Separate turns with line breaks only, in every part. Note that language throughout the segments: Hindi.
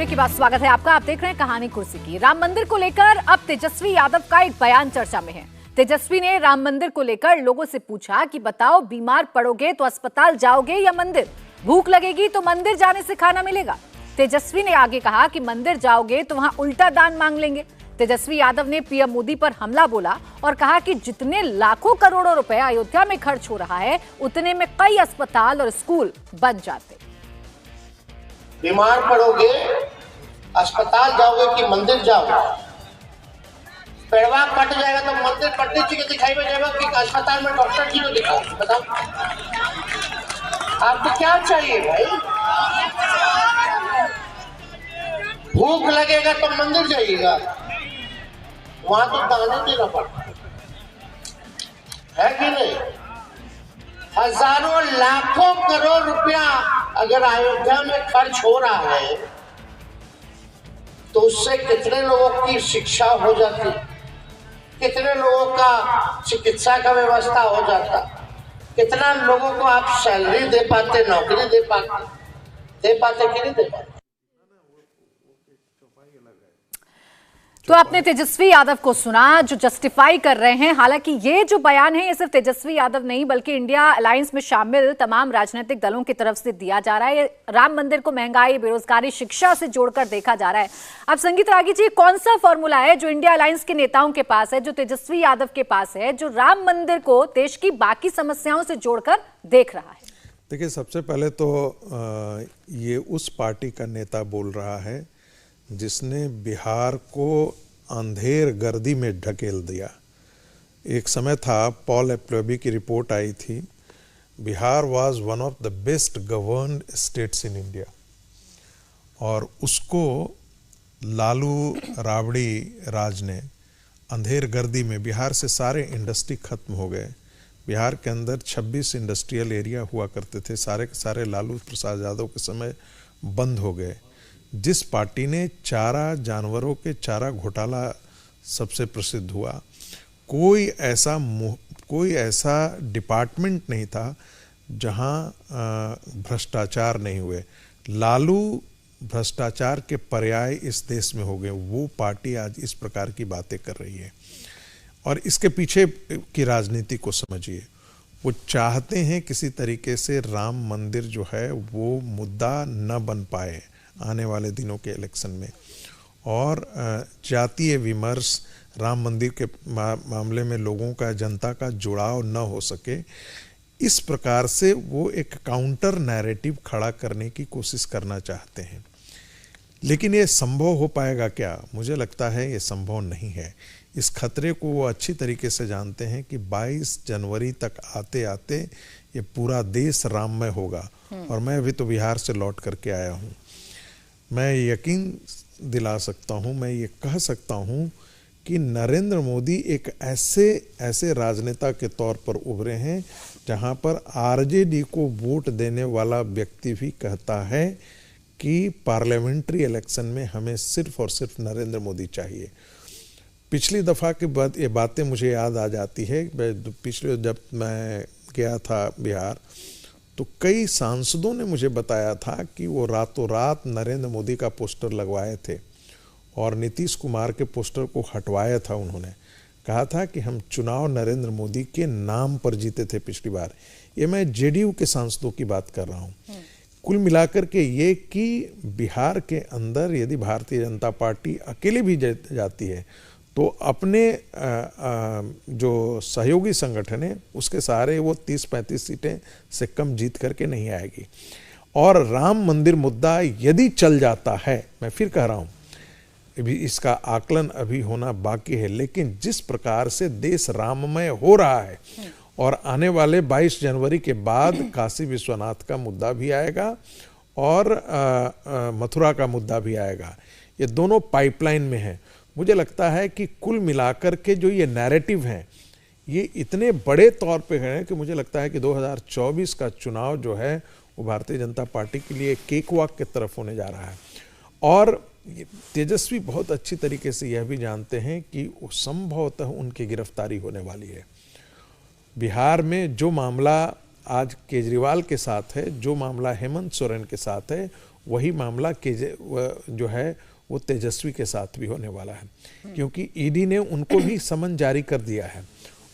की बात स्वागत है आपका। आप देख रहे हैं कहानी कुर्सी की। राम मंदिर को लेकर अब तेजस्वी यादव का एक बयान चर्चा में है। तेजस्वी ने राम मंदिर को लेकर लोगों से पूछा कि बताओ, बीमार पड़ोगे तो अस्पताल जाओगे या मंदिर? भूख लगेगी तो मंदिर जाने से खाना मिलेगा। तेजस्वी ने आगे कहा कि मंदिर जाओगे तो वहां उल्टा दान मांग लेंगे। तेजस्वी यादव ने पीएम मोदी पर हमला बोला और कहा कि जितने लाखों करोड़ों रुपए अयोध्या में खर्च हो रहा है, उतने में कई अस्पताल और स्कूल बन जाते।
बीमार पड़ोगे अस्पताल जाओगे कि मंदिर जाओगे? पेड़वा कट जाएगा तो मंदिर पंडित जी के दिखाई में जाएगा कि अस्पताल में डॉक्टर जी को दिखाओ। बताओ आपको क्या चाहिए भाई? भूख लगेगा तो मंदिर जाइएगा, वहां तो दाने देना पड़ता है कि नहीं? हजारों लाखों करोड़ रुपया अगर अयोध्या में खर्च हो रहा है तो उससे कितने लोगों की शिक्षा हो जाती, कितने लोगों का चिकित्सा का व्यवस्था हो जाता, कितना लोगों को आप सैलरी दे पाते, नौकरी दे पाते कि नहीं दे पाते?
तो आपने तेजस्वी यादव को सुना जो जस्टिफाई कर रहे हैं। हालांकि ये जो बयान है ये सिर्फ तेजस्वी यादव नहीं बल्कि इंडिया अलायंस में शामिल तमाम राजनीतिक दलों की तरफ से दिया जा रहा है। ये राम मंदिर को महंगाई, बेरोजगारी, शिक्षा से जोड़कर देखा जा रहा है। अब संगीत रागी जी, कौन सा फॉर्मूला है जो इंडिया अलायंस के नेताओं के पास है, जो तेजस्वी यादव के पास है, जो राम मंदिर को देश की बाकी समस्याओं से जोड़कर देख रहा है?
देखिए, सबसे पहले तो ये उस पार्टी का नेता बोल रहा है जिसने बिहार को अंधेर गर्दी में ढकेल दिया। एक समय था, पॉल एप्लेबी की रिपोर्ट आई थी, Bihar was one of the best governed states in India, और उसको लालू राबड़ी राज ने अंधेर गर्दी में, बिहार से सारे इंडस्ट्री खत्म हो गए। बिहार के अंदर 26 इंडस्ट्रियल एरिया हुआ करते थे, सारे के सारे लालू प्रसाद यादव के समय बंद हो गए। जिस पार्टी ने चारा, जानवरों के चारा घोटाला सबसे प्रसिद्ध हुआ, कोई ऐसा डिपार्टमेंट नहीं था जहां भ्रष्टाचार नहीं हुए। लालू भ्रष्टाचार के पर्याय इस देश में हो गए। वो पार्टी आज इस प्रकार की बातें कर रही है और इसके पीछे की राजनीति को समझिए। वो चाहते हैं किसी तरीके से राम मंदिर जो है वो मुद्दा न बन पाए आने वाले दिनों के इलेक्शन में, और जातीय विमर्श, राम मंदिर के मामले में लोगों का, जनता का जुड़ाव न हो सके, इस प्रकार से वो एक काउंटर नैरेटिव खड़ा करने की कोशिश करना चाहते हैं। लेकिन ये संभव हो पाएगा क्या? मुझे लगता है ये संभव नहीं है। इस खतरे को वो अच्छी तरीके से जानते हैं कि 22 जनवरी तक आते आते ये पूरा देश राममय होगा। और मैं अभी तो बिहार से लौट करके आया हूँ। मैं यकीन दिला सकता हूँ, मैं ये कह सकता हूँ कि नरेंद्र मोदी एक ऐसे राजनेता के तौर पर उभरे हैं जहाँ पर आरजेडी को वोट देने वाला व्यक्ति भी कहता है कि पार्लियामेंट्री इलेक्शन में हमें सिर्फ और सिर्फ नरेंद्र मोदी चाहिए। पिछली दफ़ा के बाद ये बातें मुझे याद आ जाती है। पिछले जब मैं गया था बिहार तो कई सांसदों ने मुझे बताया था कि वो रातों रात नरेंद्र मोदी का पोस्टर लगवाए थे और नीतीश कुमार के पोस्टर को हटवाया था। उन्होंने कहा था कि हम चुनाव नरेंद्र मोदी के नाम पर जीते थे पिछली बार। ये मैं जेडीयू के सांसदों की बात कर रहा हूँ। कुल मिलाकर के ये कि बिहार के अंदर यदि भारतीय जनता पार्टी अकेले भी जाती है तो अपने जो सहयोगी संगठन है उसके सहारे वो 30-35 सीटें से कम जीत करके नहीं आएगी। और राम मंदिर मुद्दा यदि चल जाता है, मैं फिर कह रहा हूँ, अभी इसका आकलन अभी होना बाकी है, लेकिन जिस प्रकार से देश राममय हो रहा है और आने वाले 22 जनवरी के बाद काशी विश्वनाथ का मुद्दा भी आएगा और मथुरा का मुद्दा भी आएगा। ये दोनों पाइपलाइन में हैं। मुझे लगता है कि कुल मिलाकर के जो ये नैरेटिव हैं ये इतने बड़े तौर पे हैं कि मुझे लगता है कि 2024 का चुनाव जो है वो भारतीय जनता पार्टी के लिए केक वॉक की तरफ होने जा रहा है। और तेजस्वी बहुत अच्छी तरीके से यह भी जानते हैं कि संभवतः उनकी गिरफ्तारी होने वाली है। बिहार में जो मामला आज केजरीवाल के साथ है, जो मामला हेमंत सोरेन के साथ है, वही मामला जो है वो तेजस्वी के साथ भी होने वाला है, क्योंकि ईडी ने उनको भी समन जारी कर दिया है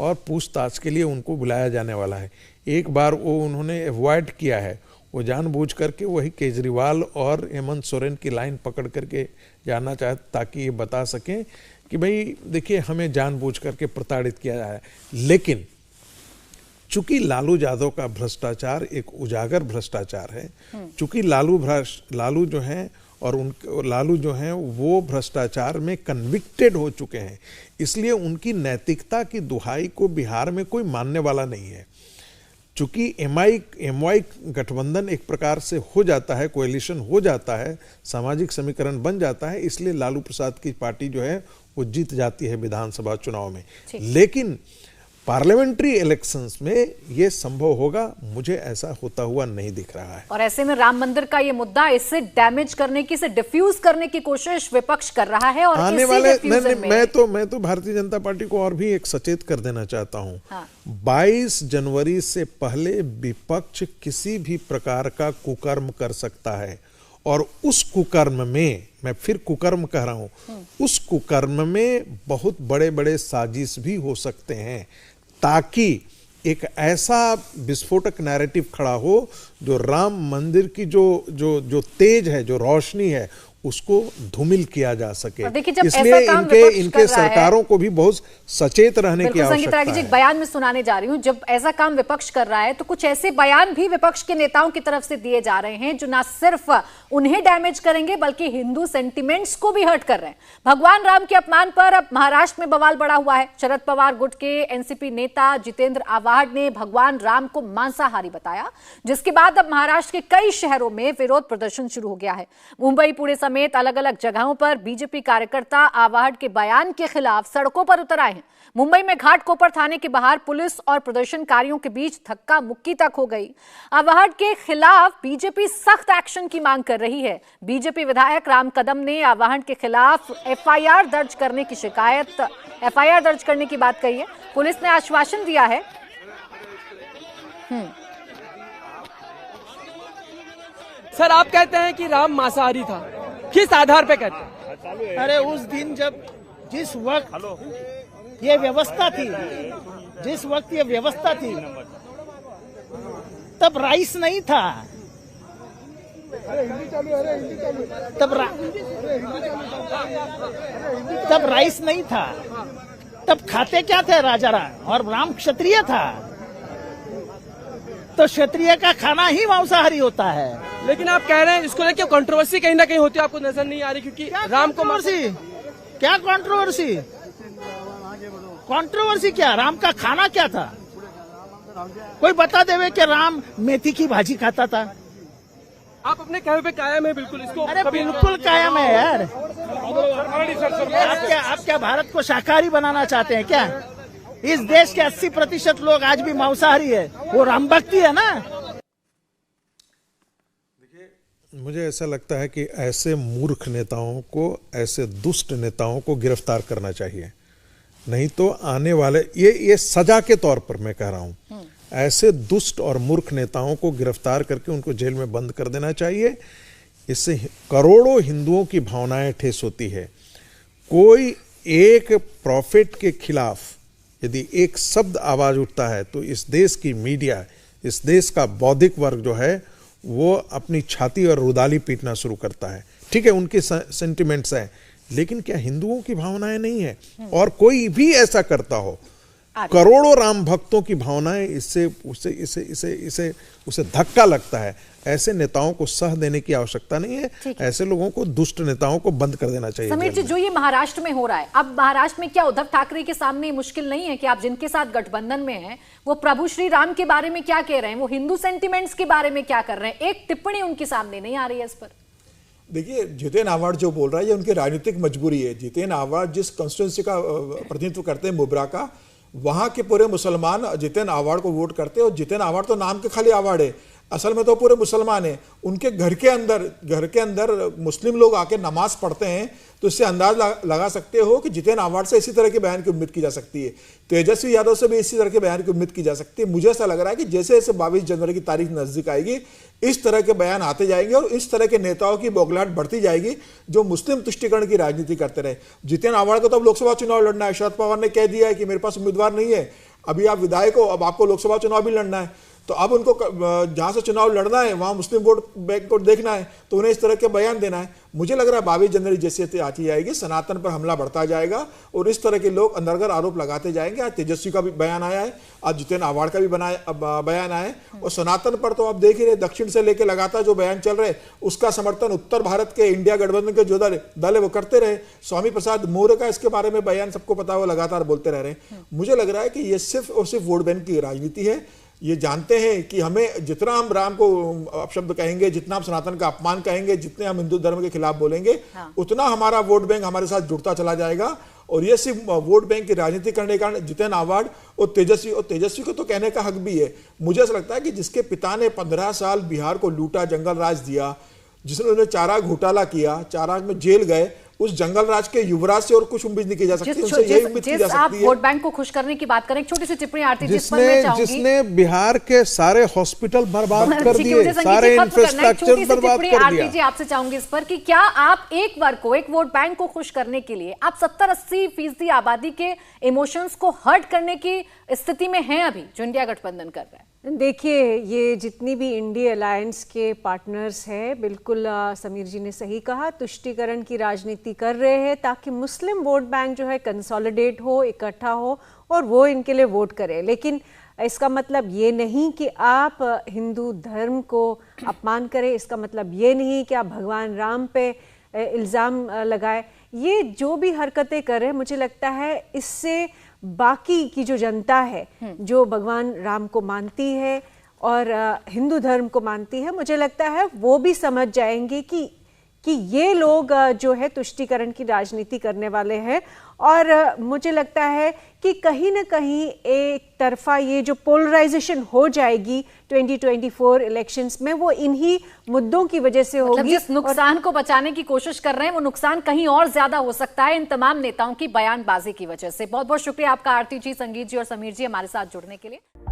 और पूछताछ के लिए उनको बुलाया जाने वाला है। एक बार वो उन्होंने अवॉइड किया है, वो जानबूझ करके वही केजरीवाल और हेमंत सोरेन की लाइन पकड़ करके जाना चाहते ताकि ये बता सकें कि भाई देखिए हमें जानबूझ करके प्रताड़ित किया जाए। लेकिन चूंकि लालू यादव का भ्रष्टाचार एक उजागर भ्रष्टाचार है, चूंकि लालू जो हैं और लालू जो हैं वो भ्रष्टाचार में कन्विक्टेड हो चुके हैं, इसलिए उनकी नैतिकता की दुहाई को बिहार में कोई मानने वाला नहीं है। चूंकि एमवाई गठबंधन एक प्रकार से हो जाता है, कोएलिशन हो जाता है, सामाजिक समीकरण बन जाता है, इसलिए लालू प्रसाद की पार्टी जो है वो जीत जाती है विधानसभा चुनाव में। लेकिन पार्लियामेंट्री इलेक्शंस में ये संभव होगा, मुझे ऐसा होता हुआ नहीं दिख रहा है।
और ऐसे में राम मंदिर का ये मुद्दा इसे डैमेज करने की, इसे डिफ्यूज करने की कोशिश विपक्ष कर रहा है। और
आने वाले मैं तो भारतीय जनता पार्टी को और भी एक सचेत कर देना चाहता हूं। हाँ। 22 जनवरी से पहले विपक्ष किसी भी प्रकार का कुकर्म कर सकता है और उस कुकर्म में, मैं फिर कुकर्म कह रहा हूं, उस कुकर्म में बहुत बड़े बड़े साजिश भी हो सकते हैं, ताकि एक ऐसा विस्फोटक नैरेटिव खड़ा हो जो राम मंदिर की जो तेज है, जो रोशनी है, उसको धूमिल किया जा सके। इसलिए इनके सरकारों को भी बहुत सचेत रहने की आवश्यकता है।
एक बयान में सुनाने जा रही हूं, जब ऐसा काम विपक्ष कर रहा है तो कुछ ऐसे बयान भी विपक्ष के नेताओं की तरफ से दिए जा रहे हैं जो ना सिर्फ उन्हें डैमेज करेंगे बल्कि हिंदू सेंटिमेंट्स को भी हर्ट कर रहे हैं। भगवान राम के अपमान पर अब महाराष्ट्र में बवाल बढ़ा हुआ है। शरद पवार गुट के एनसीपी नेता जितेंद्र आव्हाड ने भगवान राम को मांसाहारी बताया, जिसके बाद अब महाराष्ट्र के कई शहरों में विरोध प्रदर्शन शुरू हो गया है। मुंबई, पुणे समेत अलग अलग जगहों पर बीजेपी कार्यकर्ता आव्हाड के बयान के खिलाफ सड़कों पर उतर आए हैं। मुंबई में घाटकोपर थाने के बाहर पुलिस और प्रदर्शनकारियों के बीच धक्का मुक्की तक हो गई। आव्हाड के खिलाफ बीजेपी सख्त एक्शन की मांग कर रही है। बीजेपी विधायक राम कदम ने आव्हाड के खिलाफ एफआईआर दर्ज करने की बात कही है। पुलिस ने आश्वासन दिया है।
सर, आप कहते हैं कि राम मांसाहारी था, किस आधार पे कहते हैं?
अरे उस दिन जब जिस वक्त ये व्यवस्था थी, तब राइस नहीं था, तब राइस नहीं था, तब खाते क्या थे राजा राम, और राम क्षत्रिय था, तो क्षत्रिय का खाना ही मांसाहारी होता है।
लेकिन आप कह रहे हैं इसको लेकर कंट्रोवर्सी कहीं ना कहीं होती है, आपको नजर नहीं आ रही? क्योंकि राम को
क्या कंट्रोवर्सी क्या? राम का खाना क्या था? कोई बता देवे कि राम मेथी की भाजी खाता था।
आप अपने कहे पे कायम है बिल्कुल इसको?
अरे बिल्कुल कायम है यार। आप क्या भारत को शाकाहारी बनाना चाहते हैं क्या? इस देश के 80% लोग आज भी मांसाहारी है, वो राम भक्ति है ना।
मुझे ऐसा लगता है कि ऐसे मूर्ख नेताओं को, ऐसे दुष्ट नेताओं को गिरफ्तार करना चाहिए, नहीं तो आने वाले ये सजा के तौर पर मैं कह रहा हूं, ऐसे दुष्ट और मूर्ख नेताओं को गिरफ्तार करके उनको जेल में बंद कर देना चाहिए। इससे करोड़ों हिंदुओं की भावनाएं ठेस होती है। कोई एक प्रॉफिट के खिलाफ यदि एक शब्द आवाज उठता है तो इस देश की मीडिया, इस देश का बौद्धिक वर्ग जो है वो अपनी छाती और रुदाली पीटना शुरू करता है। ठीक है, उनके सेंटिमेंट्स हैं, लेकिन क्या हिंदुओं की भावनाएं नहीं है? और कोई भी ऐसा करता हो, करोड़ों राम भक्तों की भावनाएं इससे उसे धक्का लगता है। ऐसे नेताओं को सह देने की आवश्यकता नहीं है। ऐसे लोगों को, दुष्ट नेताओं को बंद कर देना चाहिए।
समीर जी, जो ये महाराष्ट्र में हो रहा है, अब महाराष्ट्र में क्या उद्धव ठाकरे के सामने मुश्किल नहीं है कि आप जिनके साथ गठबंधन में हैं वो प्रभु श्री राम के बारे में क्या कह रहे हैं, वो हिंदू सेंटिमेंट्स के बारे में क्या कर रहे हैं? एक टिप्पणी उनके सामने नहीं आ रही है इस पर।
देखिए, जितेंद्र आव्हाड जो बोल रहा है ये उनकी राजनीतिक मजबूरी है। जितेंद्र आव्हाड जिस कॉन्स्टिट्यूंसी का प्रतिनिधित्व करते हैं, मुब्रा का, वहां के पूरे मुसलमान जितेंद्र आव्हाड को वोट करते हैं। और जितेंद्र आव्हाड तो नाम के खाली आव्हाड है, असल में तो पूरे मुसलमान हैं। उनके घर के अंदर मुस्लिम लोग आके नमाज पढ़ते हैं, तो इससे अंदाज लगा सकते हो कि जितेंद्र आव्हाड से इसी तरह के बयान की उम्मीद की जा सकती है। तेजस्वी यादव से भी इसी तरह के बयान की उम्मीद की जा सकती है। मुझे ऐसा लग रहा है कि जैसे जैसे 22 जनवरी की तारीख नजदीक आएगी, इस तरह के बयान आते जाएंगे और इस तरह के नेताओं की बौखलाहट बढ़ती जाएगी जो मुस्लिम तुष्टिकरण की राजनीति करते रहे। जितेंद्र आव्हाड को तो अब लोकसभा चुनाव लड़ना है। शरद पवार ने कह दिया है कि मेरे पास उम्मीदवार नहीं है, अभी आप विधायक हो, अब आपको लोकसभा चुनाव भी लड़ना है। तो अब उनको जहां से चुनाव लड़ना है वहां मुस्लिम वोट बैंक को देखना है, तो उन्हें इस तरह के बयान देना है। मुझे लग रहा है 22 जनवरी जैसे आती जाएगी, सनातन पर हमला बढ़ता जाएगा और इस तरह के लोग अंदरगर आरोप लगाते जाएंगे। आज तेजस्वी का भी बयान आया है, आज जितेंद्र आव्हाड का भी बयान आया है। और सनातन पर तो आप देख ही रहे, दक्षिण से लेकर लगातार जो बयान चल रहे, उसका समर्थन उत्तर भारत के इंडिया गठबंधन के जो दल है वो करते रहे। स्वामी प्रसाद मौर्य का इसके बारे में बयान सबको पता है, वो लगातार बोलते रह रहे हैं। मुझे लग रहा है कि ये सिर्फ और सिर्फ वोट बैंक की राजनीति है। ये जानते हैं कि हमें जितना हम राम को अपशब्द कहेंगे, जितना हम सनातन का अपमान कहेंगे, जितने हम हिंदू धर्म के खिलाफ बोलेंगे, उतना हमारा वोट बैंक हमारे साथ जुड़ता चला जाएगा। और ये सिर्फ वोट बैंक की राजनीति करने के कारण जितेंद्र आव्हाड और तेजस्वी को तो कहने का हक भी है। मुझे ऐसा लगता है कि जिसके पिता ने 15 साल बिहार को लूटा, जंगल राज दिया, जिसने उन्हें चारा घोटाला किया, चारा में जेल गए, उस जंगल राज के युवराज से और कुछ उम्मीद नहीं की जा सकती।
आप वोट बैंक को खुश करने की बात करें, एक छोटी सी टिप्पणी आरती जी,
जिसने बिहार के सारे हॉस्पिटल बर्बाद कर दिए, सारे इंफ्रास्ट्रक्चर बर्बाद कर दिया।
जी आपसे चाहूंगी इस पर कि क्या आप एक वर्ग को, एक वोट बैंक को खुश करने के लिए आप 70-80% आबादी के इमोशंस को हर्ट करने की स्थिति में हैं अभी, जो इंडिया गठबंधन कर रहा है?
देखिए, ये जितनी भी इंडिया अलायंस के पार्टनर्स हैं, बिल्कुल समीर जी ने सही कहा, तुष्टीकरण की राजनीति कर रहे हैं ताकि मुस्लिम वोट बैंक जो है कंसोलिडेट हो, इकट्ठा हो और वो इनके लिए वोट करे। लेकिन इसका मतलब ये नहीं कि आप हिंदू धर्म को अपमान करें, इसका मतलब ये नहीं कि आप भगवान राम पे इल्ज़ाम लगाए। ये जो भी हरकतें कर रहे हैं, मुझे लगता है इससे बाकी की जो जनता है, जो भगवान राम को मानती है और हिंदू धर्म को मानती है, मुझे लगता है वो भी समझ जाएंगे कि ये लोग जो है तुष्टीकरण की राजनीति करने वाले हैं। और मुझे लगता है कि कहीं ना कहीं एक तरफा ये जो पोलराइजेशन हो जाएगी 2024 इलेक्शंस में, वो इन्हीं मुद्दों की वजह से होगी।
जिस नुकसान को बचाने की कोशिश कर रहे हैं, वो नुकसान कहीं और ज्यादा हो सकता है इन तमाम नेताओं की बयानबाजी की वजह से। बहुत बहुत शुक्रिया आपका आरती जी, संगीत जी और समीर जी हमारे साथ जुड़ने के लिए।